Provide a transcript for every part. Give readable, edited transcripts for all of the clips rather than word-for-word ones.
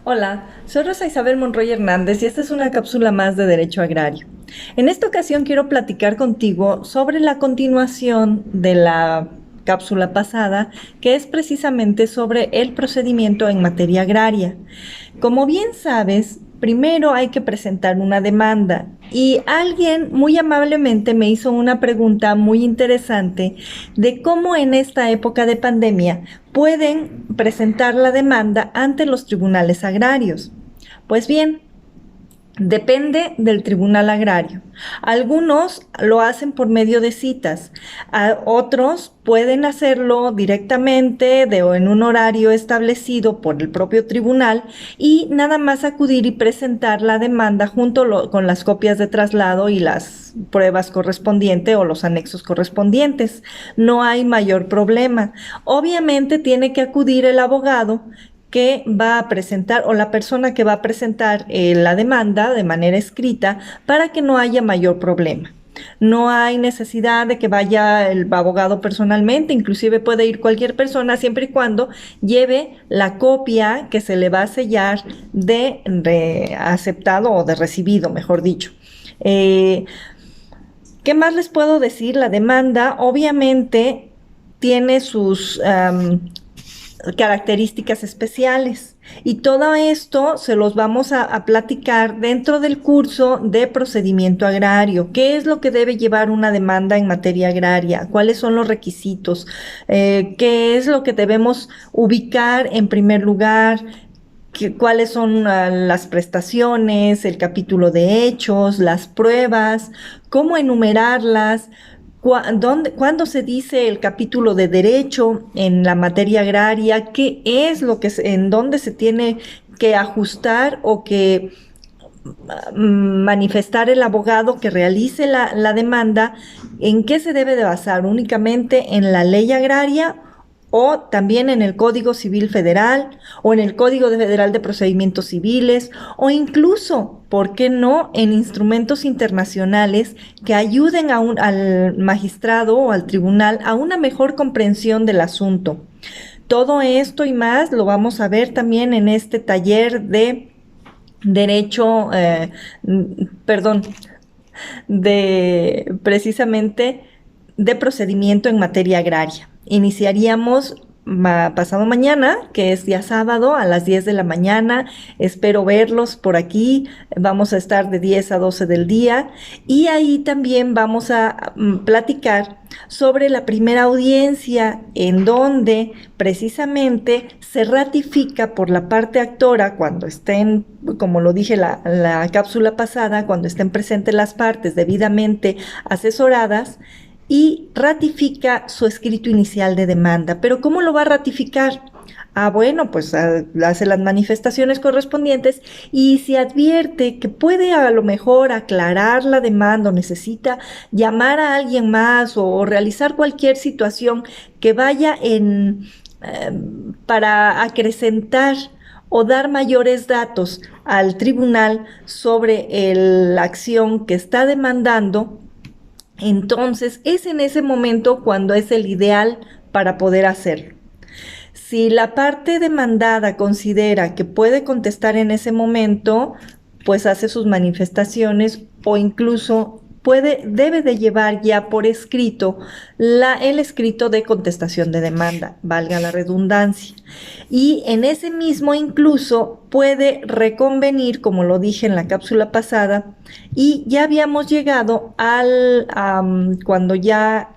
Hola, soy Rosa Isabel Monroy Hernández y esta es una cápsula más de Derecho Agrario. En esta ocasión quiero platicar contigo sobre la continuación de la cápsula pasada, que es precisamente sobre el procedimiento en materia agraria. Como bien sabes, primero hay que presentar una demanda y alguien muy amablemente me hizo una pregunta muy interesante de cómo en esta época de pandemia pueden presentar la demanda ante los tribunales agrarios. Pues bien, depende del tribunal agrario. Algunos lo hacen por medio de citas, otros pueden hacerlo directamente o en un horario establecido por el propio tribunal y nada más acudir y presentar la demanda junto con las copias de traslado y las pruebas correspondientes o los anexos correspondientes. No hay mayor problema. Obviamente tiene que acudir el abogado que va a presentar o la persona que va a presentar la demanda de manera escrita para que no haya mayor problema. No hay necesidad de que vaya el abogado personalmente, inclusive puede ir cualquier persona siempre y cuando lleve la copia que se le va a sellar de aceptado o de recibido, mejor dicho. ¿Qué más les puedo decir? La demanda obviamente tiene sus características especiales. Y todo esto se los vamos a platicar dentro del curso de procedimiento agrario. ¿Qué es lo que debe llevar una demanda en materia agraria? ¿Cuáles son los requisitos? ¿Qué es lo que debemos ubicar en primer lugar? ¿Cuáles son las prestaciones, el capítulo de hechos, las pruebas? ¿Cómo enumerarlas? ¿Cuándo se dice el capítulo de derecho en la materia agraria? ¿Qué es lo que en dónde se tiene que ajustar o que manifestar el abogado que realice la demanda? ¿En qué se debe de basar? ¿Únicamente en la ley agraria o también en el Código Civil Federal o en el Código Federal de Procedimientos Civiles o incluso, ¿por qué no?, en instrumentos internacionales que ayuden al magistrado o al tribunal a una mejor comprensión del asunto? Todo esto y más lo vamos a ver también en este taller de derecho, perdón, de precisamente de procedimiento en materia agraria. Iniciaríamos pasado mañana, que es día sábado, a las 10 de la mañana. Espero verlos por aquí. Vamos a estar de 10 a 12 del día. Y ahí también vamos a platicar sobre la primera audiencia, en donde precisamente se ratifica por la parte actora, cuando estén, como lo dije la cápsula pasada, cuando estén presentes las partes debidamente asesoradas, y ratifica su escrito inicial de demanda. ¿Pero cómo lo va a ratificar? Bueno, pues hace las manifestaciones correspondientes y se advierte que puede a lo mejor aclarar la demanda o necesita llamar a alguien más o realizar cualquier situación que vaya para acrecentar o dar mayores datos al tribunal sobre la acción que está demandando. Entonces es en ese momento cuando es el ideal para poder hacerlo. Si la parte demandada considera que puede contestar en ese momento, pues hace sus manifestaciones o incluso debe de llevar ya por escrito el escrito de contestación de demanda, valga la redundancia. Y en ese mismo incluso puede reconvenir, como lo dije en la cápsula pasada, y ya habíamos llegado cuando ya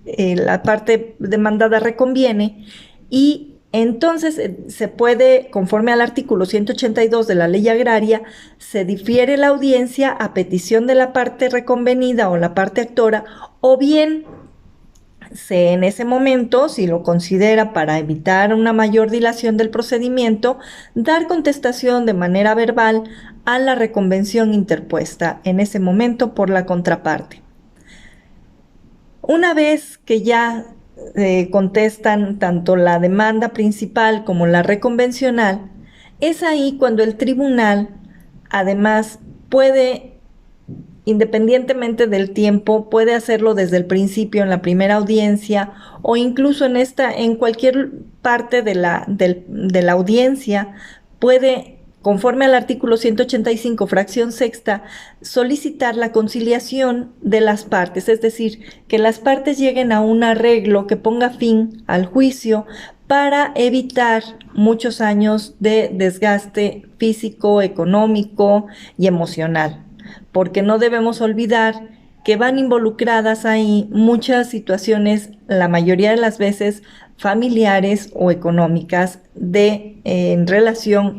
la parte demandada reconviene y entonces se puede, conforme al artículo 182 de la Ley Agraria, se difiere la audiencia a petición de la parte reconvenida o la parte actora, o bien en ese momento, si lo considera para evitar una mayor dilación del procedimiento, dar contestación de manera verbal a la reconvención interpuesta en ese momento por la contraparte. Una vez que ya contestan tanto la demanda principal como la reconvencional, es ahí cuando el tribunal además puede, independientemente del tiempo, puede hacerlo desde el principio en la primera audiencia o incluso en cualquier parte de la audiencia, puede conforme al artículo 185, fracción sexta, solicitar la conciliación de las partes, es decir, que las partes lleguen a un arreglo que ponga fin al juicio para evitar muchos años de desgaste físico, económico y emocional, porque no debemos olvidar que van involucradas ahí muchas situaciones, la mayoría de las veces familiares o económicas, en relación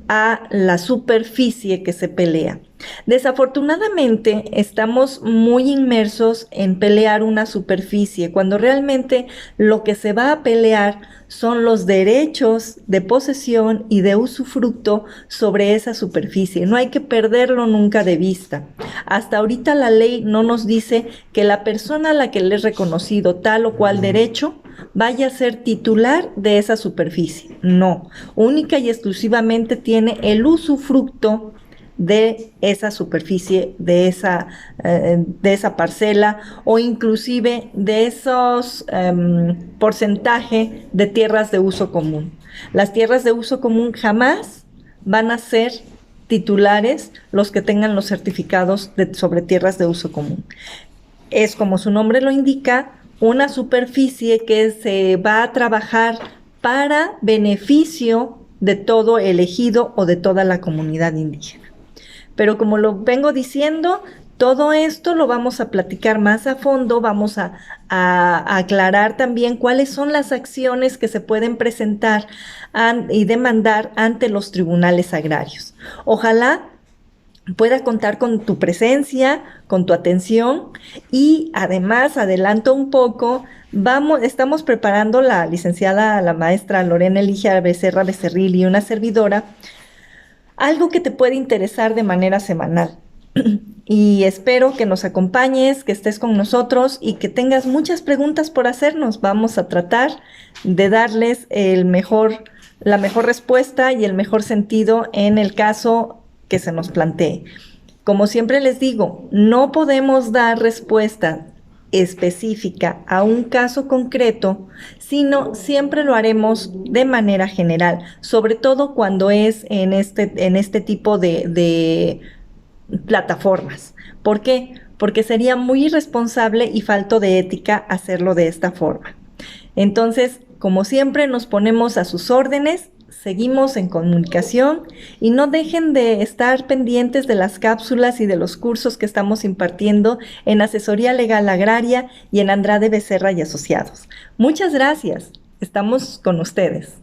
a la superficie que se pelea. Desafortunadamente, estamos muy inmersos en pelear una superficie, cuando realmente lo que se va a pelear son los derechos de posesión y de usufructo sobre esa superficie. No hay que perderlo nunca de vista. Hasta ahorita la ley no nos dice que la persona a la que le es reconocido tal o cual derecho vaya a ser titular de esa superficie. No, única y exclusivamente tiene el usufructo de esa superficie, de esa parcela, o inclusive de esos porcentaje de tierras de uso común. Las tierras de uso común jamás van a ser titulares los que tengan los certificados sobre tierras de uso común. Es, como su nombre lo indica, una superficie que se va a trabajar para beneficio de todo el ejido o de toda la comunidad indígena. Pero como lo vengo diciendo, todo esto lo vamos a platicar más a fondo, vamos a aclarar también cuáles son las acciones que se pueden presentar y demandar ante los tribunales agrarios. Ojalá pueda contar con tu presencia, con tu atención, y además, adelanto un poco, estamos preparando la licenciada, la maestra Lorena Eligia Becerra Becerril y una servidora, algo que te puede interesar de manera semanal. Y espero que nos acompañes, que estés con nosotros y que tengas muchas preguntas por hacernos. Vamos a tratar de darles la mejor respuesta y el mejor sentido en el caso que se nos plantee. Como siempre les digo, no podemos dar respuesta específica a un caso concreto, sino siempre lo haremos de manera general, sobre todo cuando es en este tipo de plataformas. ¿Por qué? Porque sería muy irresponsable y falto de ética hacerlo de esta forma. Entonces, como siempre, nos ponemos a sus órdenes, seguimos en comunicación y no dejen de estar pendientes de las cápsulas y de los cursos que estamos impartiendo en Asesoría Legal Agraria y en Andrade Becerra y Asociados. Muchas gracias. Estamos con ustedes.